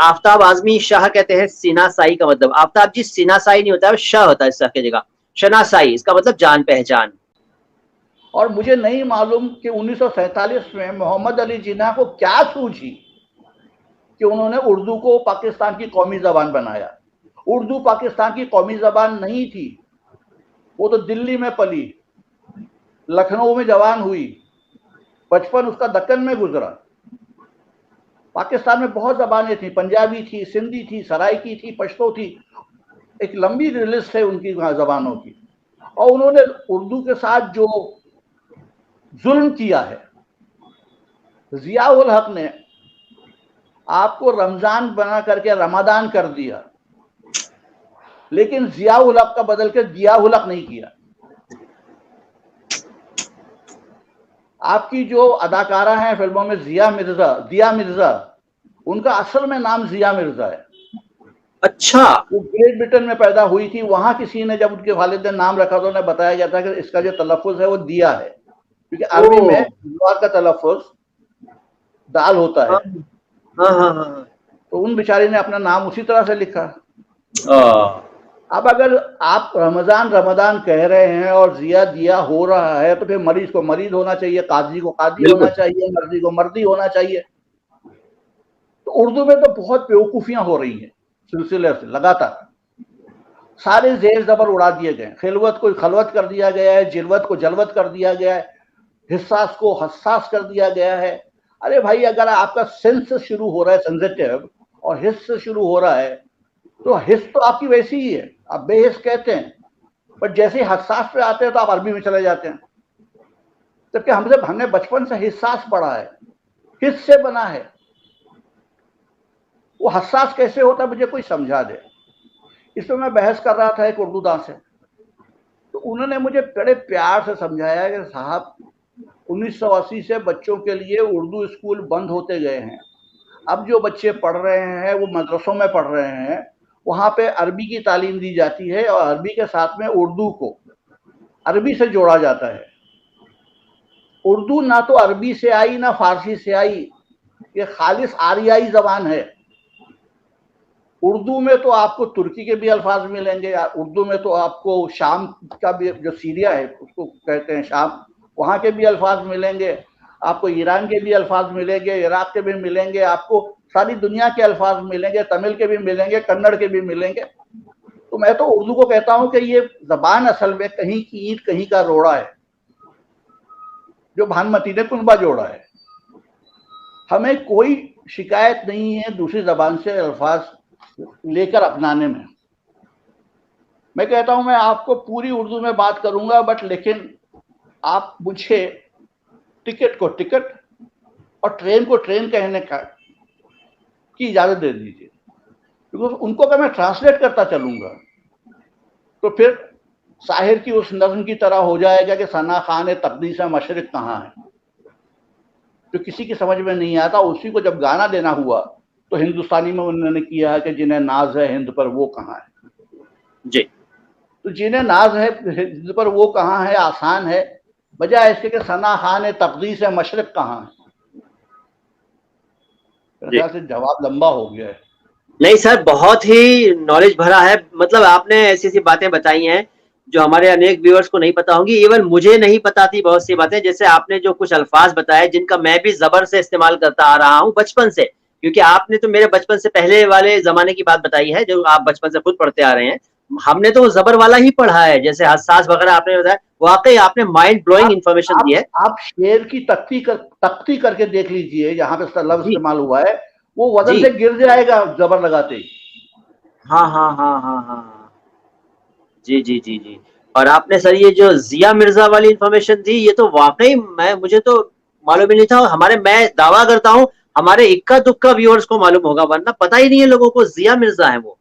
आफ्ताब आजमी शाह कहते हैं सीनासाई का मतलब, आफ्ताब जी सीनासाई नहीं होता है, शाह होता है शाह की जगह, शनासाई, इसका मतलब जान पहचान। और मुझे नहीं मालूम कि 1947 में मोहम्मद अली जिन्ना को क्या सूझी कि उन्होंने उर्दू को पाकिस्तान की कौमी जबान बनाया। उर्दू पाकिस्तान की कौमी जबान नहीं थी, वो तो दिल्ली में पली, लखनऊ में जवान हुई, बचपन उसका दक्कन में गुजरा। पाकिस्तान में बहुत जबानें थी, पंजाबी थी, सिंधी थी, सराइकी थी, पश्तो थी, एक लंबी लिस्ट है उनकी जबानों की। और उन्होंने उर्दू के साथ जो जुल्म किया है, जिया उल हक ने आपको रमजान बना करके रमादान कर दिया, लेकिन जिया उल हक का बदल के दिया उल हक नहीं किया। आपकी जो अदाकारा हैं फिल्मों में दिया मिर्जा, उनका असल में नाम जिया मिर्जा है। अच्छा, वो ग्रेट ब्रिटेन में पैदा हुई थी। वहां किसी ने जब उनके वालिद ने नाम रखा तो उन्हें बताया गया था कि इसका जो तलफ़ुज़ है वो दिया है, क्योंकि अरबी में द्वार का तलफ़ुज़ दाल होता है। हाँ। तो उन बेचारी ने अपना नाम उसी तरह से लिखा। अब अगर आप रमजान कह रहे हैं और जिया दिया हो रहा है, तो फिर मरीज को मरीज होना चाहिए, काजी को काजी होना चाहिए, मर्दी को मर्दी होना चाहिए। तो उर्दू में तो बहुत बेवकूफियां हो रही हैं सिलसिले से लगातार। सारे जेर जबर उड़ा दिए गए, खिलवत को खलवत कर दिया गया है, जिलवत को जलवत कर दिया गया है, हिस्सास को हसास कर दिया गया है। अरे भाई, अगर आपका सेंस शुरू हो रहा है सेंसिटिव और हिस्स से शुरू हो रहा है, तो हिस्स तो आपकी वैसी ही है, आप बेहिस कहते हैं, पर जैसे ही हसास पे आते हैं तो आप अरबी में चले जाते हैं। जबकि हमने बचपन से हिस्सास पढ़ा है, हिस्स से बना है। वो हसास कैसे होता है मुझे कोई समझा दे। इस पर मैं बहस कर रहा था एक उर्दूदां से, तो उन्होंने मुझे बड़े प्यार से समझाया कि साहब 1980 से बच्चों के लिए उर्दू स्कूल बंद होते गए हैं। अब जो बच्चे पढ़ रहे हैं वो मदरसों में पढ़ रहे हैं, वहाँ पे अरबी की तालीम दी जाती है और अरबी के साथ में उर्दू को अरबी से जोड़ा जाता है। उर्दू ना तो अरबी से आई ना फारसी से आई, ये खालिस आरियाई जबान है। उर्दू में तो आपको तुर्की के भी अल्फाज मिलेंगे, उर्दू में तो आपको शाम का भी, जो सीरिया है उसको कहते हैं शाम, वहाँ के भी अल्फाज मिलेंगे, आपको ईरान के भी अल्फाज मिलेंगे, इराक के भी मिलेंगे, आपको सारी दुनिया के अल्फाज मिलेंगे, तमिल के भी मिलेंगे, कन्नड़ के भी मिलेंगे। तो मैं तो उर्दू को कहता हूँ कि ये जबान असल में कहीं की ईंट कहीं का रोड़ा है, जो भानुमती ने कुनबा जोड़ा है। हमें कोई शिकायत नहीं है दूसरी जबान से अल्फाज लेकर अपनाने में। मैं कहता हूं मैं आपको पूरी उर्दू में बात करूंगा, बट लेकिन आप मुझे टिकट को टिकट और ट्रेन को ट्रेन कहने की इजाजत दे दीजिए, क्योंकि उनको अगर मैं ट्रांसलेट करता चलूंगा तो फिर साहिर की उस नज़्म की तरह हो जाएगा कि सना खान तकदीस मशरिक कहाँ है, जो किसी की समझ में नहीं आता। उसी को जब गाना देना हुआ तो हिंदुस्तानी में उन्होंने किया है कि जिन्हें नाज है हिंद पर वो कहाँ है जी। तो जिन्हें नाज है हिंद पर वो कहाँ है आसान है, बजाय इसके कि सना खान तकदीस मशरिक कहाँ है। से जवाब लंबा हो गया है। नहीं सर, बहुत ही नॉलेज भरा है। मतलब आपने ऐसी ऐसी बातें बताई हैं जो हमारे अनेक व्यूअर्स को नहीं पता होंगी, इवन मुझे नहीं पता थी बहुत सी बातें। जैसे आपने जो कुछ अल्फाज बताए जिनका मैं भी जबर से इस्तेमाल करता आ रहा हूँ बचपन से, क्योंकि आपने तो मेरे बचपन से पहले वाले जमाने की बात बताई है जो आप बचपन से खुद पढ़ते आ रहे हैं। हमने तो जबर वाला ही पढ़ा है, जैसे हसास वगैरह आपने बताया। वाकई आपने माइंड ब्लोइंग इन्फॉर्मेशन दी है। आप शेर की तख्ती करके देख लीजिए, जहां पे लफ्ज इस्तेमाल हुआ है वो वजन से गिर जाएगा जबर लगाते ही। हाँ। जी। और आपने सर ये जो जिया मिर्जा वाली इंफॉर्मेशन दी, ये तो वाकई मुझे तो मालूम ही नहीं था। हमारे, मैं दावा करता हूँ हमारे इक्का दुक्का व्यूअर्स को मालूम होगा, वरना पता ही नहीं है लोगों को जिया मिर्जा है वो।